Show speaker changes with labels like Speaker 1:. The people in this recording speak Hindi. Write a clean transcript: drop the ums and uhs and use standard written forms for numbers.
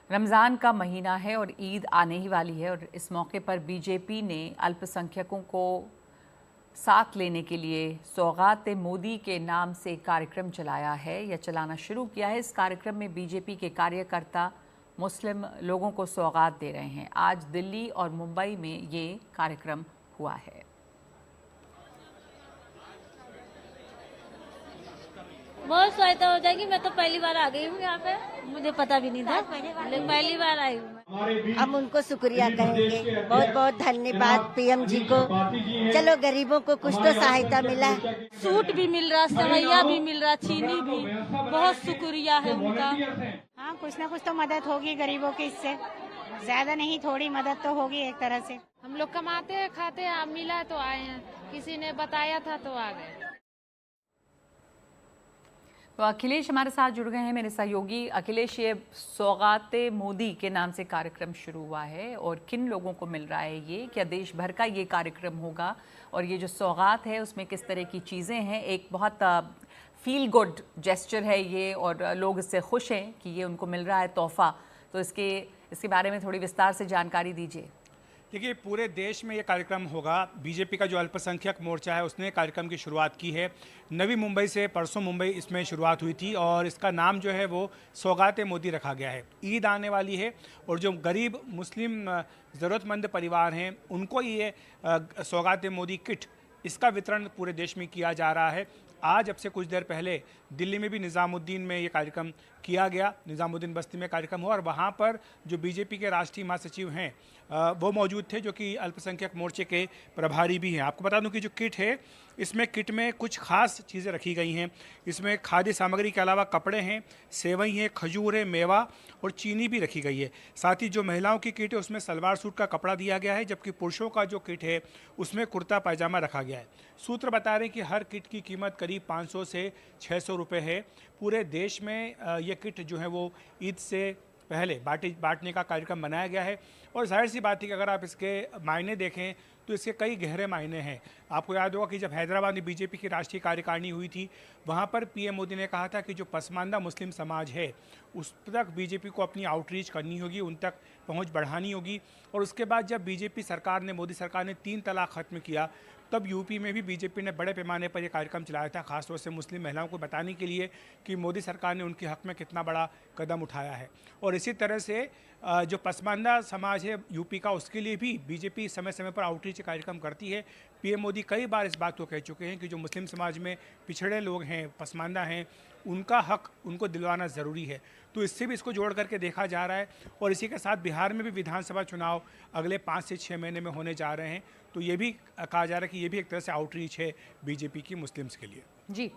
Speaker 1: रमज़ान का महीना है और ईद आने ही वाली है और इस मौके पर बीजेपी ने अल्पसंख्यकों को साथ लेने के लिए सौगात मोदी के नाम से कार्यक्रम चलाया है या चलाना शुरू किया है। इस कार्यक्रम में बीजेपी के कार्यकर्ता मुस्लिम लोगों को सौगात दे रहे हैं। आज दिल्ली और मुंबई में ये कार्यक्रम हुआ है।
Speaker 2: बहुत सहायता हो जाएगी। मैं तो पहली बार आ गई हूँ यहाँ पे, मुझे पता भी नहीं था, लेकिन पहली बार आई हूँ।
Speaker 3: हम उनको शुक्रिया कहेंगे, बहुत बहुत धन्यवाद पीएम जी को। चलो गरीबों को कुछ तो सहायता मिला।
Speaker 2: सूट भी मिल रहा, सेवैया भी मिल रहा, चीनी भी। बहुत शुक्रिया है उनका।
Speaker 4: हाँ, कुछ ना कुछ तो मदद होगी गरीबों की, इससे ज्यादा नहीं थोड़ी मदद तो होगी एक तरह से।
Speaker 5: हम लोग कमाते हैं, खाते हैं, मिला तो आए हैं, किसी ने बताया था तो आ गए।
Speaker 1: तो अखिलेश हमारे साथ जुड़ गए हैं, मेरे सहयोगी। अखिलेश, ये सौगात मोदी के नाम से कार्यक्रम शुरू हुआ है और किन लोगों को मिल रहा है ये? क्या देश भर का ये कार्यक्रम होगा? और ये जो सौगात है उसमें किस तरह की चीज़ें हैं? एक बहुत फील गुड जेस्चर है ये और लोग इससे खुश हैं कि ये उनको मिल रहा है तोहफ़ा। तो इसके बारे में थोड़ी विस्तार से जानकारी दीजिए।
Speaker 6: देखिए, पूरे देश में ये कार्यक्रम होगा। बीजेपी का जो अल्पसंख्यक मोर्चा है उसने कार्यक्रम की शुरुआत की है। नवी मुंबई से परसों मुंबई इसमें शुरुआत हुई थी और इसका नाम जो है वो सौगात मोदी रखा गया है। ईद आने वाली है और जो गरीब मुस्लिम ज़रूरतमंद परिवार हैं उनको ये सौगात मोदी किट, इसका वितरण पूरे देश में किया जा रहा है। आज अब से कुछ देर पहले दिल्ली में भी निज़ामुद्दीन में ये कार्यक्रम किया गया। निज़ामुद्दीन बस्ती में कार्यक्रम हुआ और वहाँ पर जो बीजेपी के राष्ट्रीय महासचिव हैं वो मौजूद थे, जो कि अल्पसंख्यक मोर्चे के प्रभारी भी हैं। आपको बता दूं कि जो किट है, इसमें किट में कुछ खास चीज़ें रखी गई हैं। इसमें खाद्य सामग्री के अलावा कपड़े हैं, सेवई है, खजूर है, मेवा और चीनी भी रखी गई है। साथ ही जो महिलाओं की किट है उसमें सलवार सूट का कपड़ा दिया गया है, जबकि पुरुषों का जो किट है उसमें कुर्ता पायजामा रखा गया है। सूत्र बता रहे हैं कि हर किट की कीमत करीब 500 से 600 रुपये है। पूरे देश में ये किट जो है वो ईद से पहले बांटने का कार्यक्रम बनाया गया है। और जाहिर सी बात है कि अगर आप इसके मायने देखें तो इसके कई गहरे मायने हैं। आपको याद होगा कि जब हैदराबाद में बीजेपी की राष्ट्रीय कार्यकारिणी हुई थी, वहाँ पर पीएम मोदी ने कहा था कि जो पसमानदा मुस्लिम समाज है उस तक बीजेपी को अपनी आउटरीच करनी होगी, उन तक पहुँच बढ़ानी होगी। और उसके बाद जब बीजेपी सरकार ने, मोदी सरकार ने 3 तलाक ख़त्म किया, तब यूपी में भी बीजेपी ने बड़े पैमाने पर यह कार्यक्रम चलाया था, खासतौर से मुस्लिम महिलाओं को बताने के लिए कि मोदी सरकार ने उनके हक़ में कितना बड़ा कदम उठाया है। और इसी तरह से जो पसमानदा समाज है यूपी का, उसके लिए भी बीजेपी समय समय पर आउटरीच कार्यक्रम करती है। पीएम मोदी कई बार इस बात को कह चुके हैं कि जो मुस्लिम समाज में पिछड़े लोग हैं, पसमानदा हैं, उनका हक उनको दिलवाना ज़रूरी है। तो इससे भी इसको जोड़ करके देखा जा रहा है। और इसी के साथ बिहार में भी विधानसभा चुनाव अगले 5 से 6 महीने में होने जा रहे हैं। तो ये भी कहा जा रहा है कि ये भी एक तरह से आउटरीच है बीजेपी की मुस्लिम्स के लिए।
Speaker 1: जी।